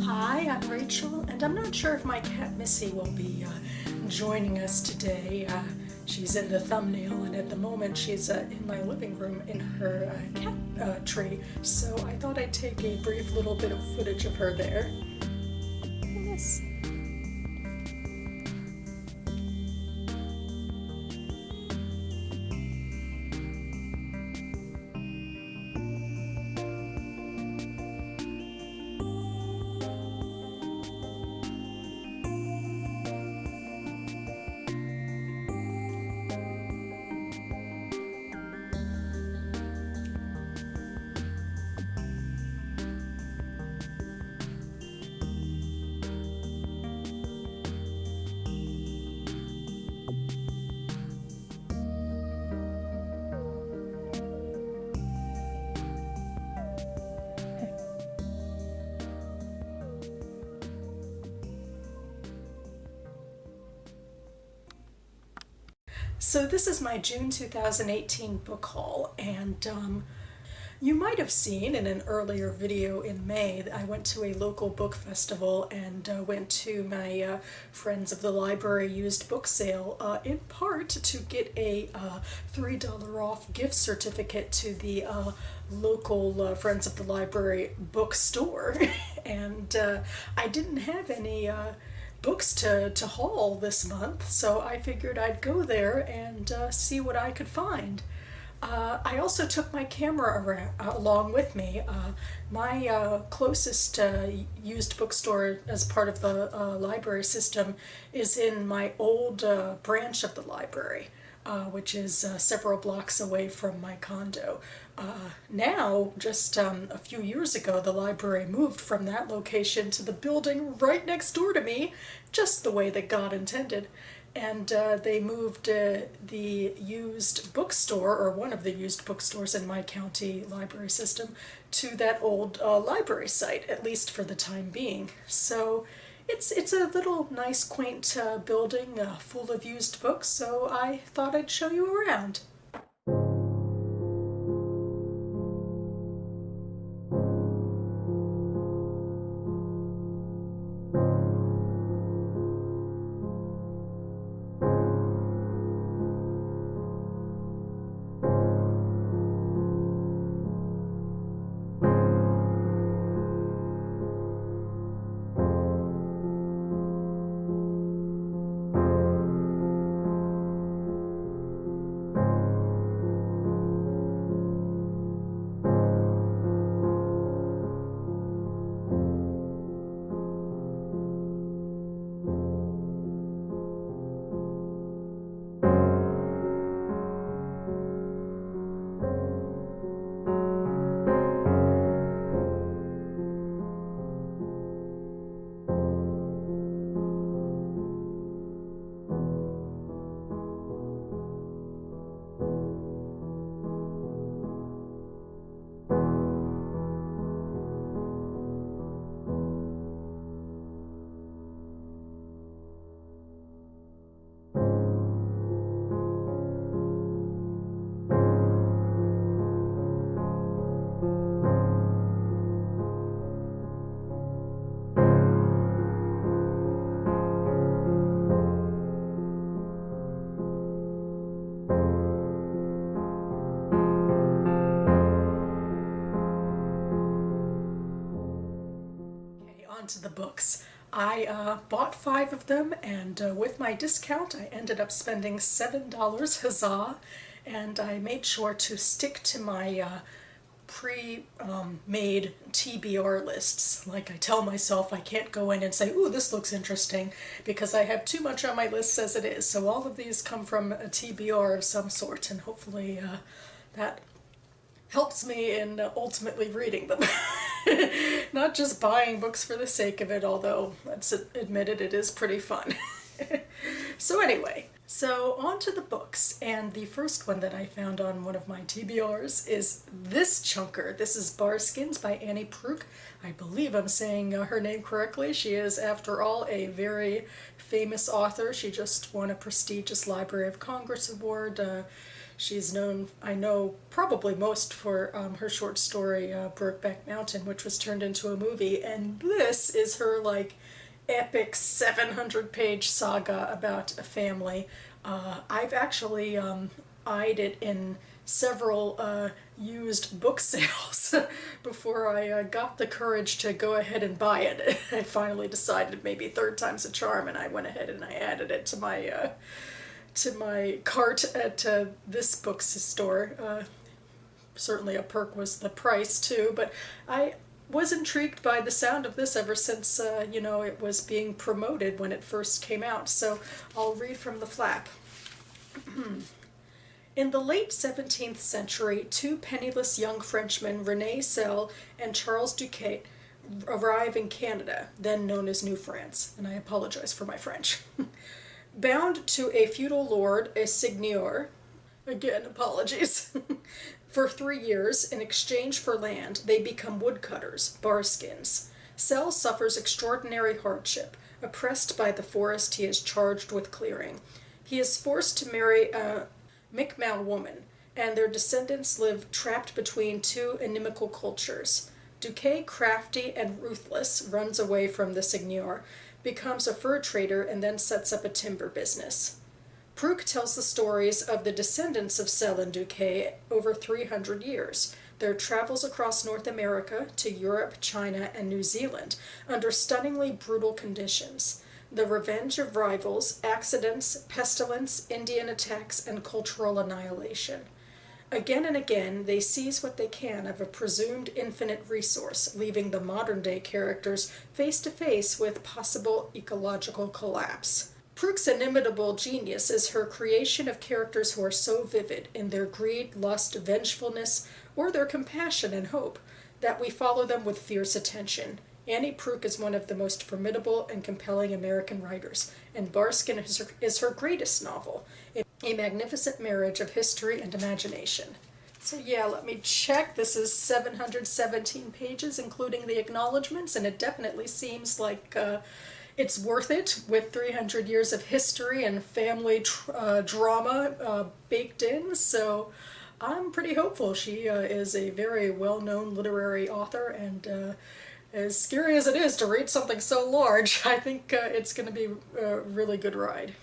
Hi, I'm Rachel, and I'm not sure if my cat Missy will be joining us today. She's in the thumbnail, and at the moment she's in my living room in her cat tree, so I thought I'd take a brief little bit of footage of her there. Yes. So this is my June 2018 book haul, and you might have seen in an earlier video in May that I went to a local book festival and went to my Friends of the Library used book sale in part to get a $3 off gift certificate to the local Friends of the Library bookstore. And I didn't have any books to haul this month, so I figured I'd go there and see what I could find. I also took my camera along with me. My closest used bookstore as part of the library system is in my old branch of the library, which is several blocks away from my condo. Now, just a few years ago, the library moved from that location to the building right next door to me, just the way that God intended. And they moved the used bookstore, or one of the used bookstores in my county library system, to that old library site, at least for the time being. So it's a little nice, quaint building full of used books, so I thought I'd show you around. To the books. I bought 5 of them, and with my discount I ended up spending $7, huzzah, and I made sure to stick to my pre-made TBR lists. Like, I tell myself I can't go in and say, ooh, this looks interesting, because I have too much on my list as it is. So all of these come from a TBR of some sort, and hopefully that helps me in ultimately reading them. Not just buying books for the sake of it, although let's admit it, it is pretty fun. So anyway, so on to the books, and the first one that I found on one of my TBRs is this chunker. This is Barskins by Annie Crook. I believe I'm saying her name correctly. She is, after all, a very famous author. She just won a prestigious Library of Congress award. She's known, I know, probably most for her short story, Brokeback Mountain, which was turned into a movie, and this is her, like, epic 700-page saga about a family. I've actually eyed it in several used book sales before I got the courage to go ahead and buy it. I finally decided maybe third time's a charm, and I went ahead and I added it to my cart at this bookstore. Certainly a perk was the price too, but I was intrigued by the sound of this ever since, you know, it was being promoted when it first came out. So I'll read from the flap. In the late 17th century, two penniless young Frenchmen, René Selle and Charles Duquet, arrive in Canada, then known as New France, and I apologize for my French. Bound to a feudal lord, a seigneur, again, apologies, for 3 years, in exchange for land, they become woodcutters, barskins. Selle suffers extraordinary hardship. Oppressed by the forest he is charged with clearing. He is forced to marry a Mi'kmaq woman, and their descendants live trapped between two inimical cultures. Duquet, crafty and ruthless, runs away from the seigneur, becomes a fur trader, and then sets up a timber business. Crook tells the stories of the descendants of Selle and Duquet over 300 years, their travels across North America to Europe, China, and New Zealand under stunningly brutal conditions. The revenge of rivals, accidents, pestilence, Indian attacks, and cultural annihilation. Again and again, they seize what they can of a presumed infinite resource, leaving the modern-day characters face to face with possible ecological collapse. Crook's inimitable genius is her creation of characters who are so vivid in their greed, lust, vengefulness, or their compassion and hope, that we follow them with fierce attention. Annie Proulx is one of the most formidable and compelling American writers, and Barskin is her greatest novel, a magnificent marriage of history and imagination. So yeah, let me check. This is 717 pages, including the acknowledgments, and it definitely seems like it's worth it, with 300 years of history and family drama baked in, so I'm pretty hopeful. She is a very well-known literary author, and as scary as it is to read something so large, I think it's going to be a really good ride.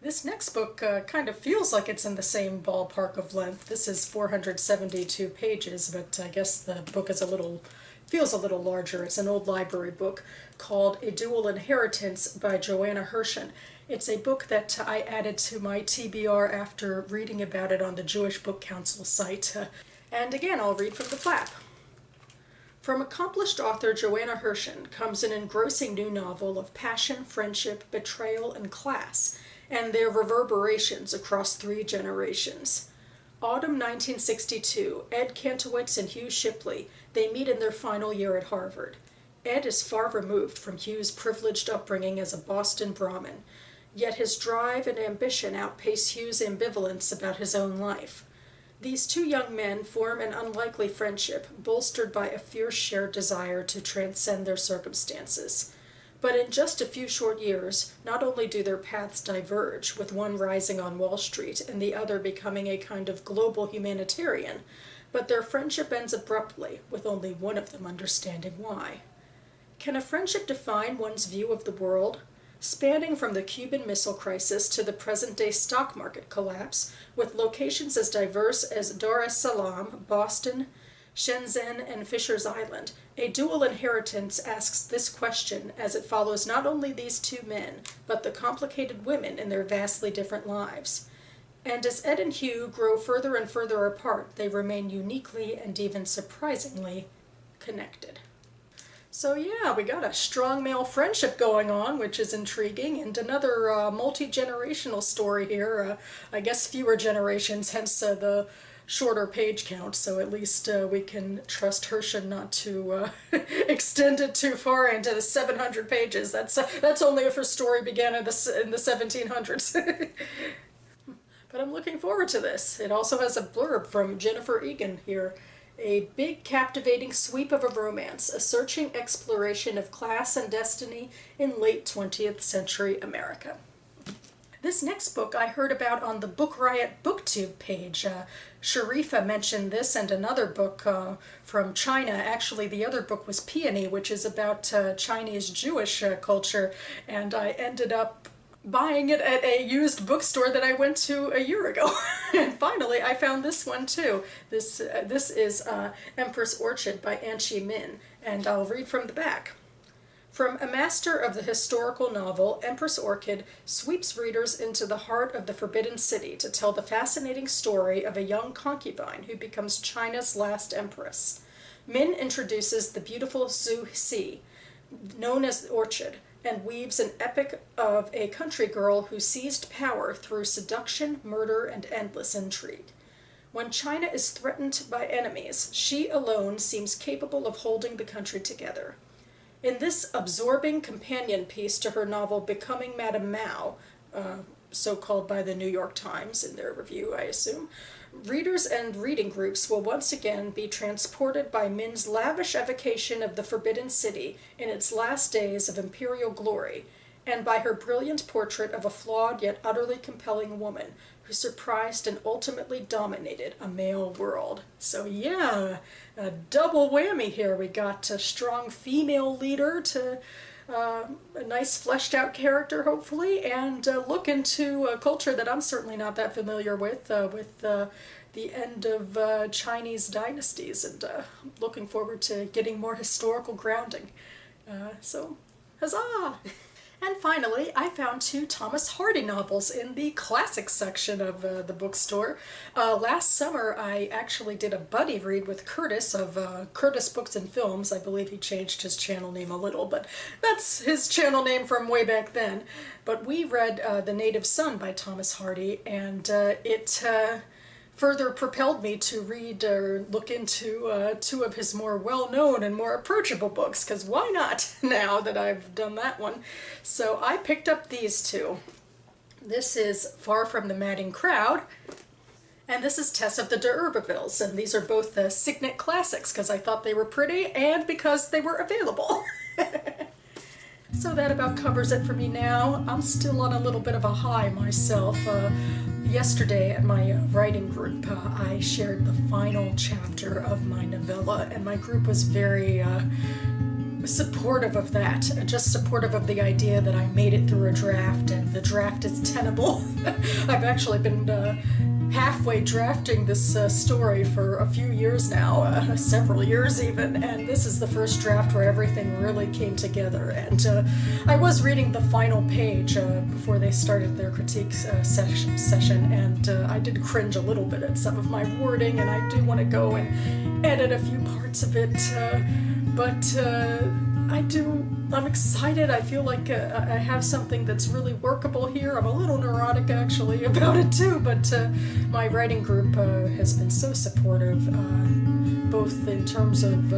This next book kind of feels like it's in the same ballpark of length. This is 472 pages, but I guess the book is feels a little larger. It's an old library book called A Dual Inheritance by Joanna Hirschen. It's a book that I added to my TBR after reading about it on the Jewish Book Council site. And again, I'll read from the flap. From accomplished author Joanna Hirschen comes an engrossing new novel of passion, friendship, betrayal, and class, and their reverberations across 3 generations. Autumn 1962, Ed Kantowitz and Hugh Shipley, they meet in their final year at Harvard. Ed is far removed from Hugh's privileged upbringing as a Boston Brahmin, yet his drive and ambition outpace Hugh's ambivalence about his own life. These 2 young men form an unlikely friendship, bolstered by a fierce shared desire to transcend their circumstances. But in just a few short years, not only do their paths diverge, with one rising on Wall Street and the other becoming a kind of global humanitarian, but their friendship ends abruptly, with only one of them understanding why. Can a friendship define one's view of the world? Spanning from the Cuban Missile Crisis to the present-day stock market collapse, with locations as diverse as Dar es Salaam, Boston, Shenzhen, and Fisher's Island, A Dual Inheritance asks this question as it follows not only these 2 men, but the complicated women in their vastly different lives. And as Ed and Hugh grow further and further apart, they remain uniquely and even surprisingly connected. So yeah, we got a strong male friendship going on, which is intriguing, and another multi-generational story here. I guess fewer generations, hence the shorter page count, so at least we can trust Hirschen not to extend it too far into the 700 pages. That's only if her story began in the 1700s. But I'm looking forward to this. It also has a blurb from Jennifer Egan here. A big, captivating sweep of a romance, a searching exploration of class and destiny in late 20th century America. This next book I heard about on the Book Riot BookTube page. Sharifa mentioned this and another book from China. Actually, the other book was Peony, which is about Chinese Jewish culture, and I ended up buying it at a used bookstore that I went to a year ago. And finally, I found this one too. This is Empress Orchid by Minh, and I'll read from the back. From a master of the historical novel, Empress Orchid sweeps readers into the heart of the Forbidden City to tell the fascinating story of a young concubine who becomes China's last empress. Minh introduces the beautiful Zhu Si, known as Orchid, and weaves an epic of a country girl who seized power through seduction, murder, and endless intrigue. When China is threatened by enemies, she alone seems capable of holding the country together. In this absorbing companion piece to her novel Becoming Madame Mao, so called by the New York Times in their review, I assume, readers and reading groups will once again be transported by Minh's lavish evocation of the Forbidden City in its last days of imperial glory, and by her brilliant portrait of a flawed yet utterly compelling woman who surprised and ultimately dominated a male world. So yeah, a double whammy here. We got a strong female leader to a nice fleshed out character, hopefully, and look into a culture that I'm certainly not that familiar with the end of Chinese dynasties, and looking forward to getting more historical grounding. So, huzzah! And finally, I found 2 Thomas Hardy novels in the classics section of the bookstore. Last summer, I actually did a buddy read with Curtis of Curtis Books and Films. I believe he changed his channel name a little, but that's his channel name from way back then. But we read The Native Son by Thomas Hardy, and it further propelled me to read or look into 2 of his more well-known and more approachable books, because why not now that I've done that one? So I picked up these 2. This is Far from the Madding Crowd, and this is Tess of the D'Urbervilles, and these are both Signet classics because I thought they were pretty and because they were available. So that about covers it for me now. I'm still on a little bit of a high myself. Yesterday at my writing group, I shared the final chapter of my novella, and my group was very supportive of that, just supportive of the idea that I made it through a draft, and the draft is tenable. I've actually been halfway drafting this story for a few years now, several years even, and this is the first draft where everything really came together. And I was reading the final page before they started their critique session, and I did cringe a little bit at some of my wording, and I do want to go and edit a few parts of it, but I'm excited. I feel like I have something that's really workable here. I'm a little neurotic actually about it too, but my writing group has been so supportive, both in terms of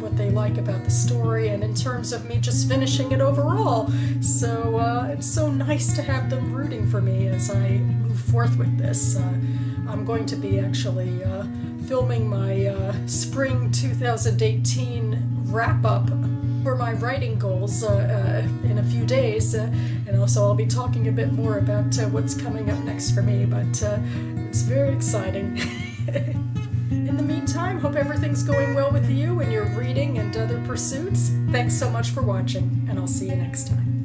what they like about the story and in terms of me just finishing it overall. So it's so nice to have them rooting for me as I move forth with this. I'm going to be actually filming my spring 2018 wrap-up for my writing goals in a few days, and also I'll be talking a bit more about what's coming up next for me, but it's very exciting. In the meantime, hope everything's going well with you and your reading and other pursuits. Thanks so much for watching, and I'll see you next time.